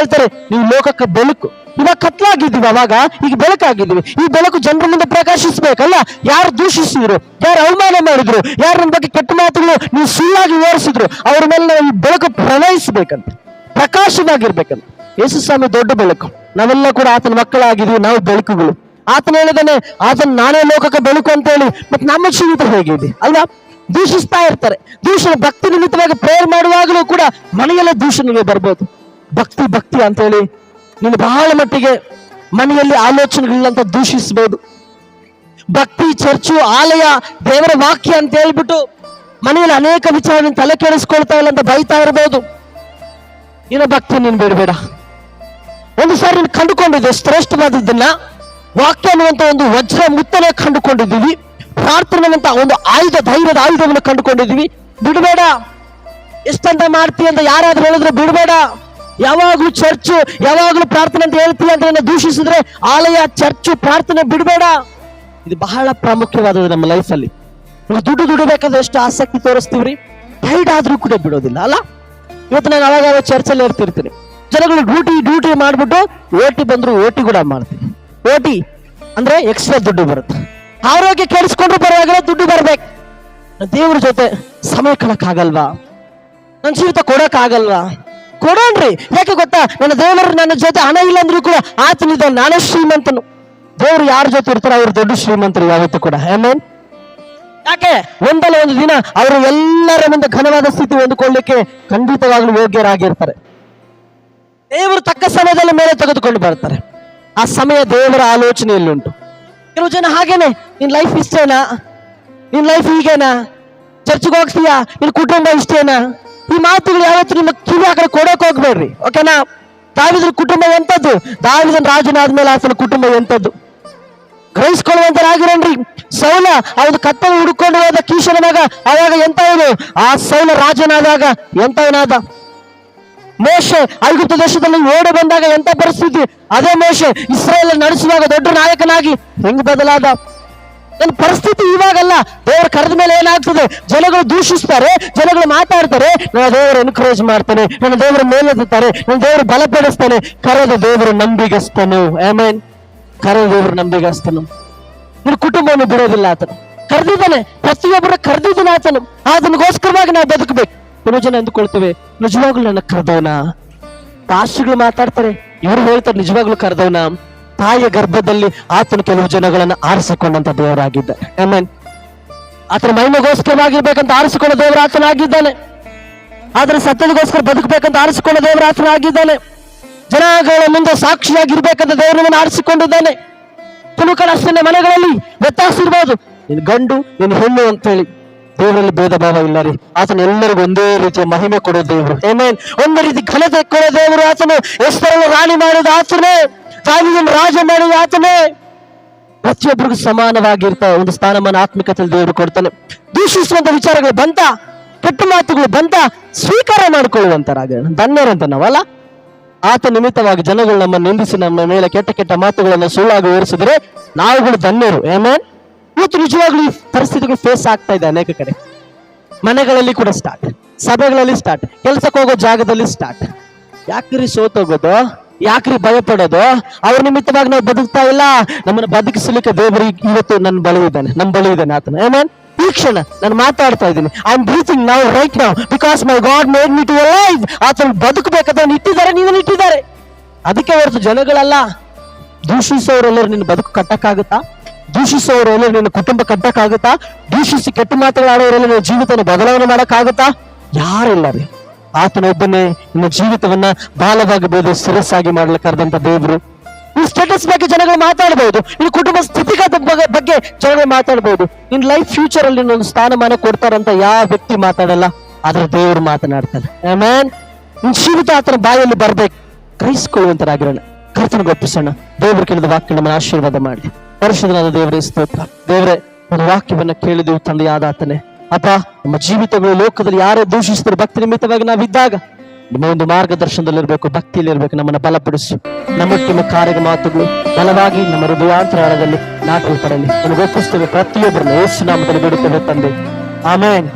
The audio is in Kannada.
ಹೇಳ್ತಾರೆ, ನೀವು ಲೋಕಕ್ಕೆ ಬೆಳಕು. ಇವಾಗ ಕತ್ಲಾಗಿದ್ದೀವಿ, ಅವಾಗ ಈಗ ಬೆಳಕಾಗಿದ್ದೀವಿ. ಈ ಬೆಳಕು ಜನರ ಮುಂದೆ ಪ್ರಕಾಶಿಸ್ಬೇಕಲ್ಲ. ಯಾರು ದೂಷಿಸಿದ್ರು, ಯಾರು ಅವಮಾನ ಮಾಡಿದ್ರು, ಯಾರು ನನ್ನ ಬಗ್ಗೆ ಕೆಟ್ಟ ಮಾತುಗಳು ನೀವು ಸುಳ್ಳಾಗಿ ವಿವರಿಸಿದ್ರು, ಅವ್ರ ಮೇಲೆ ನಾವು ಈ ಬೆಳಕು ಪ್ರವಹಿಸ್ಬೇಕಂತ, ಪ್ರಕಾಶವಾಗಿರ್ಬೇಕಂತ. ಯೇಸು ಸ್ವಾಮಿ ದೊಡ್ಡ ಬೆಳಕು, ನಾವೆಲ್ಲ ಕೂಡ ಆತನ ಮಕ್ಕಳಾಗಿದ್ದೀವಿ, ನಾವು ಬೆಳಕುಗಳು. ಆತನ ಹೇಳಿದಾನೆ, ಆತನ ನಾನೇ ಲೋಕಕ್ಕೆ ಬೆಳಕು ಅಂತ ಹೇಳಿ. ಮತ್ತೆ ನಮ್ಮ ಜೀವಿತ ಹೇಗಿದೆ ಅಲ್ವಾ? ದೂಷಿಸ್ತಾ ಇರ್ತಾರೆ. ದೂಷಣೆ ಭಕ್ತಿ ನಿಮಿತ್ತವಾಗಿ ಪ್ರೇಯರ್ ಮಾಡುವಾಗಲೂ ಕೂಡ ಮನೆಯಲ್ಲೇ ದೂಷಣೆಗೆ ಬರ್ಬೋದು. ಭಕ್ತಿ ಭಕ್ತಿ ಅಂತ ಹೇಳಿ ನೀನು ಬಹಳ ಮಟ್ಟಿಗೆ ಮನೆಯಲ್ಲಿ ಆಲೋಚನೆಗಳಿಲ್ಲಂತ ದೂಷಿಸಬಹುದು. ಭಕ್ತಿ, ಚರ್ಚು, ಆಲಯ, ದೇವರ ವಾಕ್ಯ ಅಂತ ಹೇಳ್ಬಿಟ್ಟು ಮನೆಯಲ್ಲಿ ಅನೇಕ ವಿಚಾರ ತಲೆ ಕೆಡಿಸ್ಕೊಳ್ತಾ ಇಲ್ಲ ಅಂತ ಬೈತಾ ಇರಬಹುದು. ಏನೋ ಭಕ್ತಿ ನೀನು ಬೇಡಬೇಡ. ಒಂದು ಸಾರಿ ನೀನು ಕಂಡುಕೊಂಡಿದ್ದೆ ಶ್ರೇಷ್ಠವಾದದ್ದನ್ನ, ವಾಕ್ಯ ಅನ್ನುವಂತ ಒಂದು ವಜ್ರ ಮುತ್ತನೆ ಕಂಡುಕೊಂಡಿದ್ದೀವಿ, ಪ್ರಾರ್ಥನೆ ಅಂತ ಒಂದು ಆಯುಧ, ಧೈರ್ಯದ ಆಯುಧವನ್ನು ಕಂಡುಕೊಂಡಿದ್ದೀವಿ. ಬಿಡಬೇಡ. ಎಷ್ಟಂತ ಮಾಡ್ತೀಯ ಅಂತ ಯಾರಾದ್ರೂ ಹೇಳಿದ್ರೆ ಬಿಡಬೇಡ. ಯಾವಾಗ್ಲೂ ಚರ್ಚು, ಯಾವಾಗ್ಲೂ ಪ್ರಾರ್ಥನೆ ಅಂತ ಹೇಳ್ತೀಯ ಅಂತ ದೂಷಿಸಿದ್ರೆ ಆಲಯ, ಚರ್ಚು, ಪ್ರಾರ್ಥನೆ ಬಿಡಬೇಡ. ಇದು ಬಹಳ ಪ್ರಾಮುಖ್ಯವಾದದ್ದು ನಮ್ಮ ಲೈಫಲ್ಲಿ. ದುಡ್ಡು ದುಡಿಬೇಕಾದ್ರೆ ಎಷ್ಟು ಆಸಕ್ತಿ ತೋರಿಸ್ತೀವ್ರಿ, ಟೈರ್ಡ್ ಆದ್ರೂ ಕೂಡ ಬಿಡೋದಿಲ್ಲ ಅಲ್ಲ. ಇವತ್ತು ನಾನು ಅವಾಗ ಚರ್ಚಲ್ಲಿ ಇರ್ತಿರ್ತೀನಿ, ಜನಗಳು ಡ್ಯೂಟಿ ಮಾಡ್ಬಿಟ್ಟು ಓಟಿ ಬಂದ್ರು ಓಟಿ ಕೂಡ ಮಾಡ್ತೀನಿ. ಓಟಿ ಅಂದ್ರೆ ಎಕ್ಸ್ಟ್ರಾ ದುಡ್ಡು ಬರುತ್ತೆ. ಆರೋಗ್ಯ ಕೆಡಿಸ್ಕೊಂಡ್ರು ಪರವಾಗಿಲ್ಲ, ದುಡ್ಡು ಬರ್ಬೇಕು. ದೇವ್ರ ಜೊತೆ ಸಮಯ ಕಳಕ್ಕಾಗಲ್ವಾ? ನನ್ನ ಜೀವಿತ ಕೊಡಕ್ಕಾಗಲ್ವಾ? ಕೊಡೋಣ್ರಿ. ಯಾಕೆ ಗೊತ್ತಾ, ನನ್ನ ದೇವರು ನನ್ನ ಜೊತೆ ಹಣ ಇಲ್ಲ ಅಂದ್ರೂ ಕೂಡ ಆತನಿದ್ದ ನಾನೇ ಶ್ರೀಮಂತನು. ದೇವರು ಯಾರ ಜೊತೆ ಇರ್ತಾರೋ ಅವ್ರು ದೊಡ್ಡ ಶ್ರೀಮಂತರು ಯಾವತ್ತೂ ಕೂಡ. ಆಮೆನ್. ಯಾಕೆ? ಒಂದಲ್ಲ ಒಂದು ದಿನ ಅವರು ಎಲ್ಲರ ಮುಂದೆ ಘನವಾದ ಸ್ಥಿತಿ ಹೊಂದಿಕೊಳ್ಳಿಕ್ಕೆ ಖಂಡಿತವಾಗ್ಲೂ ಯೋಗ್ಯರಾಗಿರ್ತಾರೆ. ದೇವರು ತಕ್ಕ ಸಮಯದಲ್ಲಿ ಮೇಲೆ ತೆಗೆದುಕೊಂಡು ಬರ್ತಾರೆ. ಆ ಸಮಯ ದೇವರ ಆಲೋಚನೆಯಲ್ಲಿ ಉಂಟು. ಕೆಲವು ಜನ ಹಾಗೇನೆ, ನಿನ್ ಲೈಫ್ ಇಷ್ಟೇನಾ, ನಿನ್ ಲೈಫ್ ಹೀಗೇನಾ, ಚರ್ಚ್ಗೆ ಹೋಗ್ತೀಯಾ, ನಿನ್ ಕುಟುಂಬ ಇಷ್ಟೇನಾ, ಈ ಮಾತುಗಳು ಯಾವತ್ತು ನಿಮ್ಮ ಕಿವಿ ಆ ಕಡೆ ಕೊಡೋಕೆ ಹೋಗ್ಬೇಡ್ರಿ. ಓಕೆನಾ? ದಾವಿದನ ಕುಟುಂಬ ಎಂತದ್ದು, ದಾವಿದನ ರಾಜನಾದ್ಮೇಲೆ ಆತನ ಕುಟುಂಬ ಎಂತದ್ದು ಗ್ರಹಿಸ್ಕೊಳ್ಳುವಂತರಾಗಿರನ್ರಿ. ಸೌಲ ಅವನು ಕತ್ತಲು ಹುಡುಕೊಂಡು ಹೋದ ಕೀಶನ ಮಗ, ಅವಾಗ ಎಂತವನು, ಆ ಸೌಲ ರಾಜನಾದಾಗ ಎಂತವನಾದ. ಮೋಶೆ ಐಗುಪ್ತ ದೇಶದಲ್ಲಿ ಓಡಿ ಬಂದಾಗ ಎಂತ ಪರಿಸ್ಥಿತಿ, ಅದೇ ಮೋಶೆ ಇಸ್ರಾಯೇಲ್ ನಡೆಸುವಾಗ ದೊಡ್ಡ ನಾಯಕನಾಗಿ ಹೆಂಗ್ ಬದಲಾದ. ನನ್ನ ಪರಿಸ್ಥಿತಿ ಇವಾಗಲ್ಲ, ದೇವರು ಕರೆದ ಮೇಲೆ ಏನಾಗ್ತದೆ, ಜನಗಳು ದೂಷಿಸ್ತಾರೆ, ಜನಗಳು ಮಾತಾಡ್ತಾರೆ, ನನ್ನ ದೇವರು ಎನ್ಕರೇಜ್ ಮಾಡ್ತಾನೆ, ನನ್ನ ದೇವರು ಮೇಲೆತ್ತಾರೆ, ನನ್ನ ದೇವರು ಬಲಪಡಿಸ್ತಾನೆ. ಕರೆದ ದೇವರು ನಂಬಿಗಸ್ತನು. ಆಮೆನ್. ಕರೆದ ದೇವರು ನಂಬಿಗಸ್ತನು. ನಿನ್ನ ಕುಟುಂಬವನ್ನು ಬಿಡೋದಿಲ್ಲ ಆತನು. ಕರೆದಿದ್ದಾನೆ, ಪ್ರತಿಯೊಬ್ಬರ ಕರೆದಿದ್ದಾನೆ ಆತನು. ಅದನ್ಗೋಸ್ಕರವಾಗಿ ನಾವು ಬದುಕಬೇಕು. ಕೆಲವು ಜನ ಅಂದುಕೊಳ್ತೇವೆ, ನಿಜವಾಗ್ಲೂ ನನ್ನ ಕರೆದವನ. ಪಾಸ್ಟರ್ಗಳು ಮಾತಾಡ್ತಾರೆ, ಇವರು ಹೇಳ್ತಾರೆ ನಿಜವಾಗ್ಲೂ ಕರೆದವನ. ತಾಯಿಯ ಗರ್ಭದಲ್ಲಿ ಆತನು ಕೆಲವು ಜನಗಳನ್ನ ಆರಿಸಿಕೊಂಡಂತ ದೇವರಾಗಿದ್ದ. ಆಮೆನ್. ಆತನ ಮಹಿಮೆಗೋಸ್ಕರವಾಗಿರ್ಬೇಕಂತ ಆರಿಸಿಕೊಂಡ ದೇವರ ಆತನಾಗಿದ್ದಾನೆ. ಆದ್ರೆ ಸತ್ಯದಗೋಸ್ಕರ ಬದುಕಬೇಕಂತ ಆರಿಸಿಕೊಂಡ ದೇವರ ಆತನಾಗಿದ್ದಾನೆ. ಜನಗಳ ಮುಂದೆ ಸಾಕ್ಷಿಯಾಗಿರ್ಬೇಕಂತ ದೇವರನ್ನು ಆರಿಸಿಕೊಂಡಿದ್ದಾನೆ. ಕೆಲವು ಕಡೆ ಅಷ್ಟೇ ಮನೆಗಳಲ್ಲಿ ವ್ಯತ್ಯಾಸ ಇರ್ಬೋದು, ನಿನ್ ಗಂಡು ನಿನ್ ಹೆಣ್ಣು ಅಂತ ಹೇಳಿ. ದೇವರಲ್ಲಿ ಭೇದ ಭಾವ ಇಲ್ಲ ರೀ. ಆತನ ಎಲ್ಲರಿಗೂ ಒಂದೇ ರೀತಿಯ ಮಹಿಮೆ ಕೊಡೋ ದೇವರು. ಆಮೆನ್. ಒಂದೇ ರೀತಿ ಘನತೆ ಕೊಡೋ ದೇವರು ಆತನು. ಎಸ್ತರನ್ನು ರಾಣಿ ಮಾಡಿದ ಆತನೇ, ದಾವೀದನ ರಾಜ ಮಾಡಿದ ಆತನೇ. ಪ್ರತಿಯೊಬ್ಬರಿಗೂ ಸಮಾನವಾಗಿರ್ತಾವ ಒಂದು ಸ್ಥಾನಮಾನ ಆತ್ಮಿಕತೆಯಲ್ಲಿ ದೇವರು ಕೊಡ್ತಾನೆ. ದೂಷಿಸುವಂತ ವಿಚಾರಗಳು ಬಂತ, ಕೆಟ್ಟ ಮಾತುಗಳು ಬಂತ, ಸ್ವೀಕಾರ ಮಾಡಿಕೊಳ್ಳುವಂತರಾಗ ಧನ್ಯರಂತ ನಾವಲ್ಲ. ಆತ ನಿಮಿತ್ತವಾಗಿ ಜನಗಳು ನಮ್ಮ ನಿಂದಿಸಿ ನಮ್ಮ ಮೇಲೆ ಕೆಟ್ಟ ಕೆಟ್ಟ ಮಾತುಗಳನ್ನು ಸುಳ್ಳಾಗಿ ವಿವರಿಸಿದ್ರೆ ನಾವುಗಳು ಧನ್ಯರು. ಆಮೆನ್. ಇವತ್ತು ನಿಜವಾಗ್ಲೂ ಈ ಪರಿಸ್ಥಿತಿಗಳು ಫೇಸ್ ಆಗ್ತಾ ಇದೆ ಅನೇಕ ಕಡೆ. ಮನೆಗಳಲ್ಲಿ ಕೂಡ ಸ್ಟಾರ್ಟ್, ಸಭೆಗಳಲ್ಲಿ ಸ್ಟಾರ್ಟ್, ಕೆಲ್ಸಕ್ಕೆ ಹೋಗೋ ಜಾಗದಲ್ಲಿ ಸ್ಟಾರ್ಟ್. ಯಾಕ್ರಿ ಸೋತೋಗೋದು, ಯಾಕ್ರಿ ಭಯ ಪಡೋದು? ಅವ್ರ ನಿಮಿತ್ತವಾಗಿ ನಾವು ಬದುಕ್ತಾ ಇಲ್ಲ. ನಮ್ಮನ್ನು ಬದುಕಿಸಲಿಕ್ಕೆ ದೇವರು ಇವತ್ತು ನನ್ನ ಬಳಿ ಇದ್ದಾನೆ, ನಮ್ಮ ಬಳಿ ಇದ್ದಾನೆ ಆತನ. ಆಮೆನ್. ಈ ಕ್ಷಣ ನಾನು ಮಾತಾಡ್ತಾ ಇದ್ದೀನಿ. I am breathing now right now because my God made me to alive. ಆತನ ಬದುಕಬೇಕಂತ ಇಟ್ಟಿದ್ದಾರೆ, ನೀನು ಇಟ್ಟಿದ್ದಾರೆ. ಅದಕ್ಕೆ ಹೊರತು ಜನಗಳಲ್ಲ. ದೂಷಿಸೋರೆಲ್ಲರೂ ನಿನ್ನ ಬದುಕು ಕಟ್ಟಕ್ಕಾಗುತ್ತಾ? ದೂಷಿಸೋರೆಲ್ಲರೂ ನಿನ್ನ ಕುಟುಂಬ ಕಟ್ಟಕ್ಕಾಗುತ್ತಾ? ದೂಷಿಸಿ ಕೆಟ್ಟ ಮಾತುಗಳಾಡೋರೆಲ್ಲ ನಿನ್ನ ಜೀವಿತವನ್ನು ಬದಲಾವಣೆ ಮಾಡಕ್ಕಾಗುತ್ತಾ? ಯಾರಿಲ್ಲ ರೀ. ಆತನೊಬ್ಬನೇ ನಿನ್ನ ಜೀವಿತವನ್ನ ಬಾಲವಾಗಿ ಬೋದು ಶಿರಸ್ಸಾಗಿ ಮಾಡ್ಲಿಕ್ಕೆ ಕರೆದಂತ ದೇವರು. ನಿನ್ ಸ್ಟೇಟಸ್ ಬಗ್ಗೆ ಜನಗಳು ಮಾತಾಡಬಹುದು, ನಿನ್ನ ಕುಟುಂಬ ಸ್ಥಿತಿಗತಿ ಬಗ್ಗೆ ಜನಗಳು ಮಾತಾಡಬಹುದು. ನಿನ್ ಲೈಫ್ ಫ್ಯೂಚರ್ ಅಲ್ಲಿ ಒಂದು ಸ್ಥಾನಮಾನ ಕೊಡ್ತಾರಂತ ಯಾವ ವ್ಯಕ್ತಿ ಮಾತಾಡಲ್ಲ, ಆದ್ರೆ ದೇವರು ಮಾತನಾಡ್ತಾನೆ. ಆಮೆನ್. ನಿನ್ ಜೀವಿತ ಆತನ ಬಾಯಲ್ಲಿ ಬರ್ಬೇಕು. ಗ್ರಹಿಸಿಕೊಳ್ಳುವಂತರಾಗಿರೋಣ. ಕರ್ತನಿಗೆ ಒಪ್ಪಿಸೋಣ. ದೇವರು ಕೇಳಿದ ವಾಕ್ಯ ನಮ್ಮನ್ನು ಆಶೀರ್ವಾದ ಮಾಡಿ. ಪರಿಶುದ್ಧನಾದ ದೇವರೇ ಸ್ತೋತ್ರ. ದೇವರೇ, ಒಂದು ವಾಕ್ಯವನ್ನ ಕೇಳಿದೆವು ತಂದೆಯಾದ ಆತನೇ. ಅಪ್ಪ, ನಮ್ಮ ಜೀವಿತಗಳು ಲೋಕದಲ್ಲಿ ಯಾರೇ ದೂಷಿಸಿದ್ರು ಭಕ್ತಿ ನಿಮಿತ್ತವಾಗಿ ನಾವಿದ್ದಾಗ ನಿಮ್ಮ ಒಂದು ಮಾರ್ಗದರ್ಶನದಲ್ಲಿರ್ಬೇಕು, ಭಕ್ತಿಯಲ್ಲಿರ್ಬೇಕು. ನಮ್ಮನ್ನ ಬಲಪಡಿಸು. ನಮ್ಮ ಕಾರ್ಯ ಮಾತುಗಳು ಬಲವಾಗಿ ನಮ್ಮ ಹೃದಯಾಂತರಾಳದಲ್ಲಿ ನಾಟಲ್ಪಡಲಿ. ನಮಗೆ ಒಪ್ಪಿಸ್ತೇವೆ ಪ್ರತಿಯೊಬ್ಬರನ್ನು ಯೇಸು ನಾಮದಲ್ಲಿ ಬಿಡುತ್ತೇವೆ ತಂದೆ. ಆಮೆನ್.